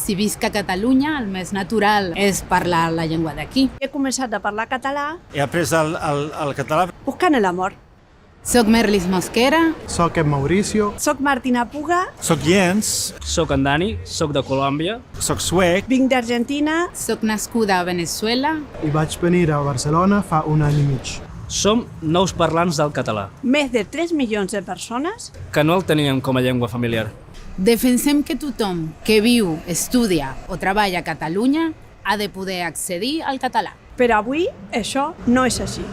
si visc a Catalunya, el més natural és parlar la llengua d'aquí. He començat a parlar català He après el català. buscant l'amor. Soc Merlis Mosquera, Soc en Mauricio. Soc Martina Puga, Soc Jens, Soc en Dani, soc de Colòmbia. soc suec. vinc d'Argentina. soc nascuda a Venezuela, I vaig venir a Barcelona fa un any i mig. Som nous parlants del català, Més de 3 milions de persones. que no el teníem com a llengua familiar. defensem que tothom que viu, estudia o treballa a Catalunya ha de poder accedir al català. Però avui això no és així.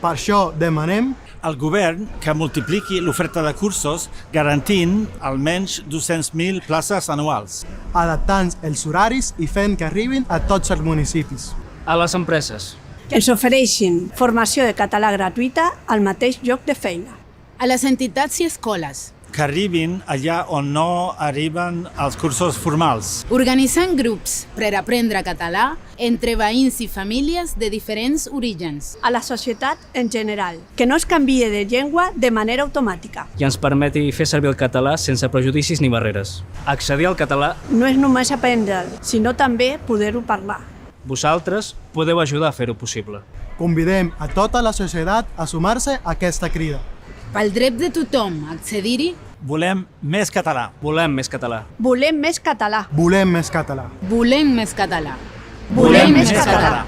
Per això demanem El govern que multipliqui l'oferta de cursos garantint almenys 200.000 places anuals. adaptant els horaris i fent que arribin a tots els municipis. A les empreses, Que ens ofereixin formació de català gratuïta al mateix lloc de feina. A les entitats i escoles, Que arribin allà on no arriben els cursos formals. organitzant grups per aprendre català entre veïns i famílies de diferents orígens. A la societat en general, que no es canvie de llengua de manera automàtica. i ens permeti fer servir el català sense prejudicis ni barreres. Accedir al català, No és només aprendre'l, sinó també poder-ho parlar. vosaltres podeu ajudar a fer-ho possible. Convidem a tota la societat a sumar-se a aquesta crida. Pel dret de tothom a accedir-hi, Volem més català. Volem més català. Volem més català. Volem més català. volem més català. Volem més català.